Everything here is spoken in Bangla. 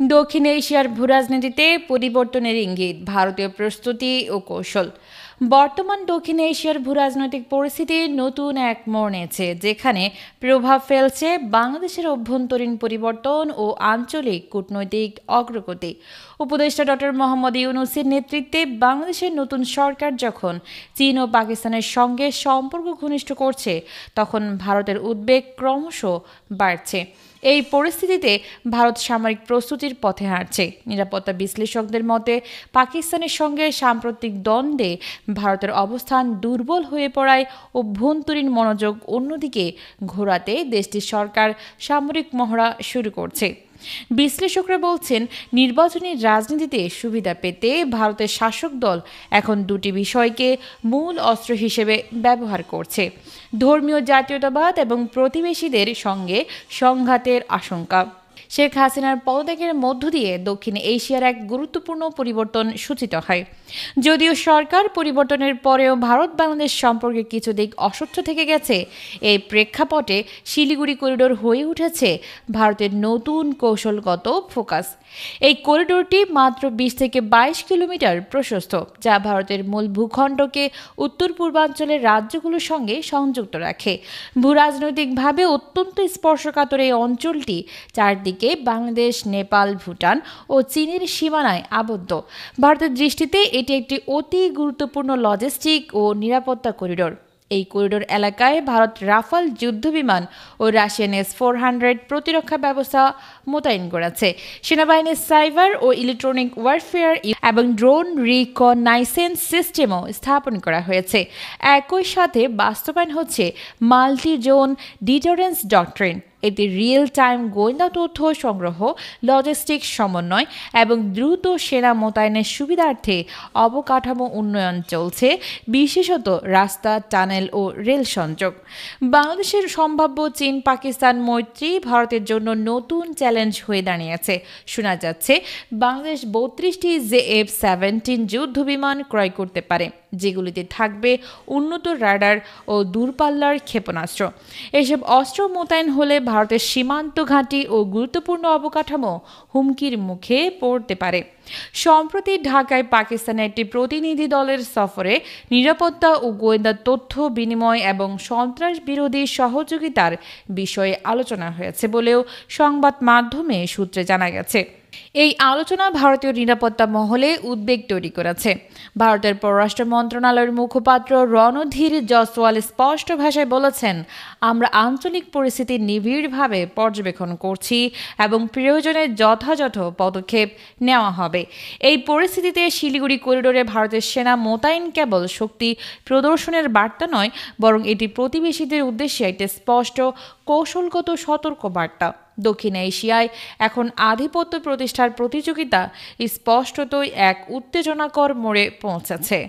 দক্ষিণ এশিয়ার ভূরাজনীতিতে পরিবর্তনের ইঙ্গিত, ভারতীয় প্রস্তুতি ও কৌশল। বর্তমান দক্ষিণ এশিয়ার ভূরাজনৈতিক পরিস্থিতি নতুন এক মোড় নিয়েছে, যেখানে প্রভাব ফেলছে বাংলাদেশের অভ্যন্তরীণ পরিবর্তন ও আঞ্চলিক কূটনৈতিক অগ্রগতি। উপদেষ্টা ডক্টর মোহাম্মদ ইউনূসের নেতৃত্বে বাংলাদেশের নতুন সরকার যখন চীন ও পাকিস্তানের সঙ্গে সম্পর্ক ঘনিষ্ঠ করছে, তখন ভারতের উদ্বেগ ক্রমশ বাড়ছে। এই পরিস্থিতিতে ভারত সামরিক প্রস্তুতির পথে হাঁটছে। নিরাপত্তা বিশ্লেষকদের মতে, পাকিস্তানের সঙ্গে সাম্প্রতিক দ্বন্দ্বে ভারতের অবস্থান দুর্বল হয়ে পড়ায় অভ্যন্তরীণ মনোযোগ অন্যদিকে ঘোরাতে দেশটির সরকার সামরিক মহড়া শুরু করছে। বিশ্লেষকরা বলছেন, নির্বাচনী রাজনীতিতে সুবিধা পেতে ভারতের শাসক দল এখন দুটি বিষয়কে মূল অস্ত্র হিসেবে ব্যবহার করছে: ধর্মীয় জাতীয়তাবাদ এবং প্রতিবেশীদের সঙ্গে সংঘাতের আশঙ্কা। শেখ হাসিনার পদত্যাগের মধ্য দিয়ে দক্ষিণ এশিয়ার এক গুরুত্বপূর্ণ পরিবর্তন সূচিত হয়। যদিও সরকার পরিবর্তনের পরেও ভারত বাংলাদেশ সম্পর্কে কিছু দিক অস্বচ্ছ থেকে গেছে, এই প্রেক্ষাপটে শিলিগুড়ি করিডোর হয়ে উঠেছে ভারতের নতুন কৌশলগত ফোকাস। এই করিডোরটি মাত্র 20 থেকে 22 কিলোমিটার প্রশস্ত, যা ভারতের মূল ভূখণ্ডকে উত্তর পূর্বাঞ্চলের রাজ্যগুলোর সঙ্গে সংযুক্ত রাখে। ভূরাজনৈতিকভাবে অত্যন্ত স্পর্শকাতর এই অঞ্চলটি চারদিকে বাংলাদেশ, নেপাল, ভুটান ও চীনের সীমানায় আবদ্ধ। ভারতের দৃষ্টিতে এটি একটি অতি গুরুত্বপূর্ণ লজিস্টিক ও নিরাপত্তা করিডোর। এই করিডোর এলাকায় ভারত রাফাল যুদ্ধবিমান ও রাশিয়ান S-400 প্রতিরক্ষা ব্যবস্থা মোতায়েন করেছে। সেনাবাহিনীর সাইবার ও ইলেকট্রনিক ওয়ারফেয়ার এবং ড্রোন রিকনাইসেন্স সিস্টেমও স্থাপন করা হয়েছে। একই সাথে বাস্তবায়ন হচ্ছে মাল্টি জোন ডিটারেন্স ডক্ট্রিন। এতে রিয়েল টাইম গোয়েন্দা তথ্য সংগ্রহ, লজিস্টিক সমন্বয় এবং দ্রুত সেনা মোতায়েনের সুবিধার্থে অবকাঠামো উন্নয়ন চলছে, বিশেষত রাস্তা, টানেল ও রেল সংযোগ। বাংলাদেশের সম্ভাব্য চীন পাকিস্তান মৈত্রী ভারতের জন্য নতুন চ্যালেঞ্জ হয়ে দাঁড়িয়েছে। শোনা যাচ্ছে বাংলাদেশ 32টি JF-17 যুদ্ধবিমান ক্রয় করতে পারে, যেগুলিতে থাকবে উন্নত রাডার ও দূরপাল্লার ক্ষেপণাস্ত্র। এসব অস্ত্র মোতায়েন হলে ভারতের সীমান্ত ঘাঁটি ও গুরুত্বপূর্ণ অবকাঠামো হুমকির মুখে পড়তে পারে। সম্প্রতি ঢাকায় পাকিস্তানের একটি প্রতিনিধি দলের সফরে নিরাপত্তা ও গোয়েন্দা তথ্য বিনিময় এবং সন্ত্রাস বিরোধী সহযোগিতার বিষয়ে আলোচনা হয়েছে বলেও সংবাদ মাধ্যমে সূত্রে জানা গেছে। এই আলোচনা ভারতীয় নিরাপত্তা মহলে উদ্বেগ তৈরি করেছে। ভারতের পররাষ্ট্র মন্ত্রণালয়ের মুখপাত্র রণধীর জয়সওয়াল স্পষ্ট ভাষায় বলেছেন, আমরা আঞ্চলিক পরিস্থিতি নিবিড়ভাবে পর্যবেক্ষণ করছি এবং প্রয়োজনে যথাযথ পদক্ষেপ নেওয়া হবে। এই পরিস্থিতিতে শিলিগুড়ি করিডোরে ভারতের সেনা মোতায়েন কেবল শক্তি প্রদর্শনের বার্তা নয়, বরং এটি প্রতিবেশীদের উদ্দেশ্যে একটি স্পষ্ট কৌশলগত সতর্ক বার্তা। দক্ষিণ এশিয়ায় এখন আধিপত্য প্রতিষ্ঠার প্রতিযোগিতা স্পষ্টতই এক উত্তেজনাকর মোড়ে পৌঁছেছে।